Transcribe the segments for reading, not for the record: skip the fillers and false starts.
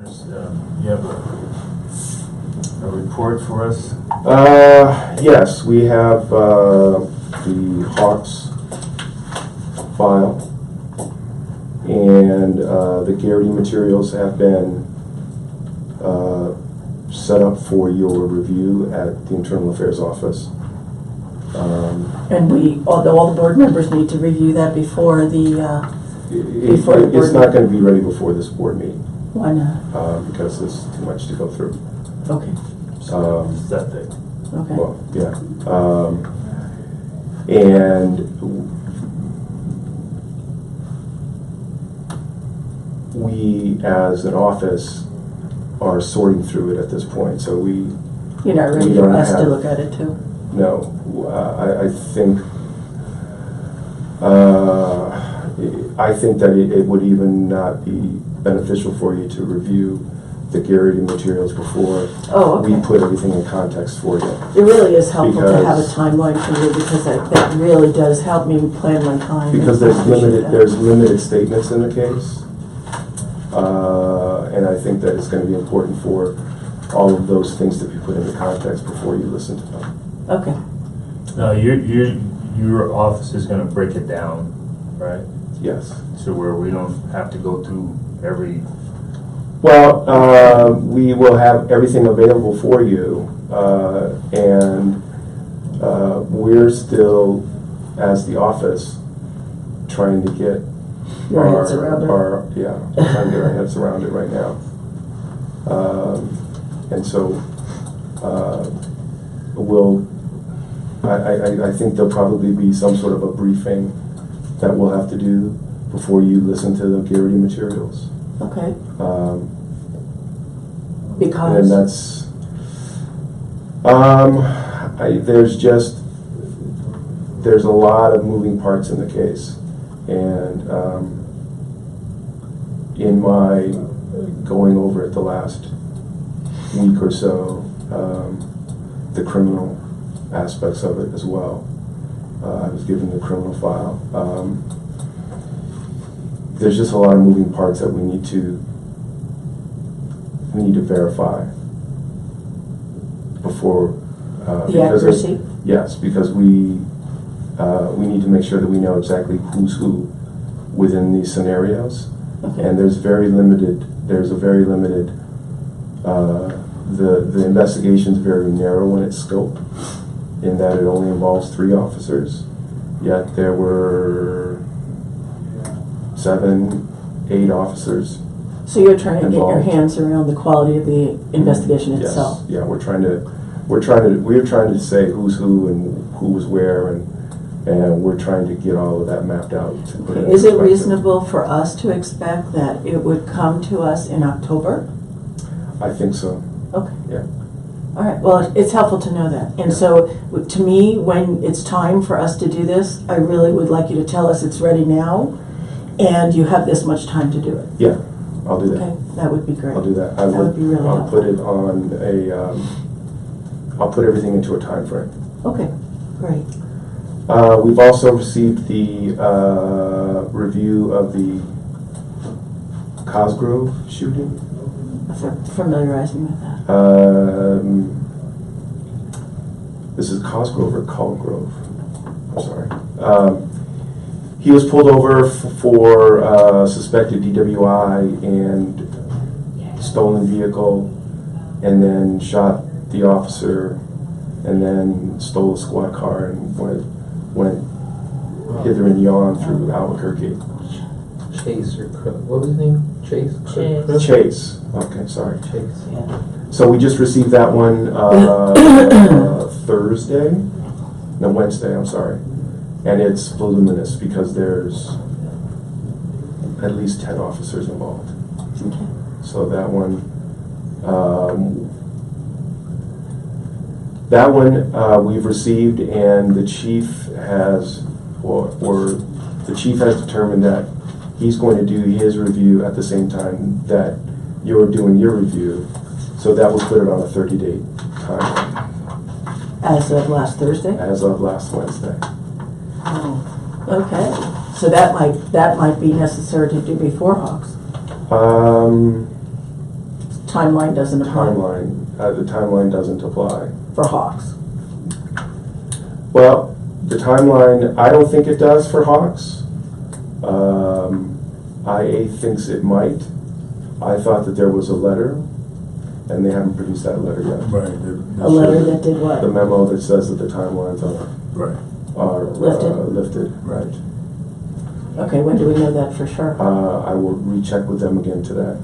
You have a report for us? Yes, we have the Hawks file, and the Garrity materials have been set up for your review at the Internal Affairs Office. And although all the board members need to review that before the It's not going to be ready before this board meeting. Why not? Because there's too much to go through. Okay. Septic. Okay. Well, yeah. And we, as an office, are sorting through it at this point. So You're not ready for us to look at it too? No. I think that it would even not be beneficial for you to review the Garrity materials before we put everything in context for you. It really is helpful to have a timeline for you, because that really does help me plan my time. Because there's limited statements in the case, and I think that it's going to be important for all of those things to be put into context before you listen to them. Okay. Now, your office is going to break it down, right? Yes. So where we don't have to go through every... Well, we will have everything available for you, and we're still, as the office, trying to get Your heads around it. trying to get our heads around it right now. And so I think there'll probably be some sort of a briefing that we'll have to do before you listen to the Garrity materials. Okay. And that's, there's a lot of moving parts in the case. And in my going over it the last week or so, the criminal aspects of it as well. I was given the criminal file. There's just a lot of moving parts that we need to verify before. The accuracy? Yes, because we need to make sure that we know exactly who's who within these scenarios. Okay. And there's a very limited, the investigation's very narrow in its scope, in that it only involves 3 officers, yet there were 7, 8 officers. So you're trying to involved. get your hands around the quality of the investigation itself? Yes. Yeah, we're trying to say who's who and who was where, and we're trying to get all of that mapped out. Is it reasonable for us to expect that it would come to us in October? I think so. Okay. Yeah. All right, well, it's helpful to know that. And so, to me, when it's time for us to do this, I really would like you to tell us it's ready now, and you have this much time to do it. Yeah, I'll do that. Okay, that would be great. I'll do that. That would be really I'll helpful. put it on I'll put everything into a time frame. Okay, great. We've also received the review of the Cosgrove shooting. Familiarize me with that. This is Cosgrove or Colgrove? I'm sorry. He was pulled over for suspected DWI and stolen vehicle, and then shot the officer, and then stole a squad car and went hither and yon through Albuquerque. Chase or what was his name? Chase? Chase. Okay, sorry. Chase. Yeah. So we just received that one Wednesday, I'm sorry. And it's voluminous because there's at least 10 officers involved. Okay. So that one we've received, and the chief has, the chief has determined that he's going to do his review at the same time that you're doing your review. So that will put it on a 30-day time. As of last Thursday? As of last Wednesday. Oh, okay. So that might be necessary to do before Hawks. timeline doesn't apply the timeline doesn't apply. for Hawks. Well, the timeline, I don't think it does for Hawks. IA thinks it might. I thought that there was a letter, and they haven't produced that letter yet. Right. A letter that did what? The memo that says that the timelines Right. are Lifted? lifted. Right. Okay, when do we know that for sure? I will recheck with them again today.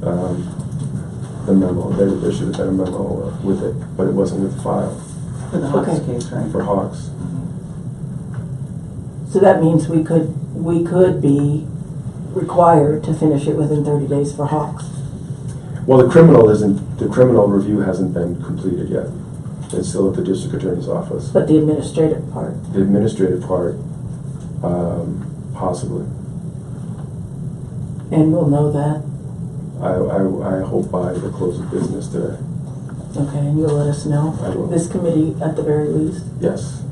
The memo, there should have been a memo with it, but it wasn't with the file For the Hawks Okay. case, right? for Hawks. So that means we could be required to finish it within 30 days for Hawks. Well, the criminal review hasn't been completed yet. It's still at the district attorney's office. But the administrative part, The administrative part, possibly. and we'll know that, I hope by the close of business today. okay, and you'll let us know? I will. This committee at the very least? Yes.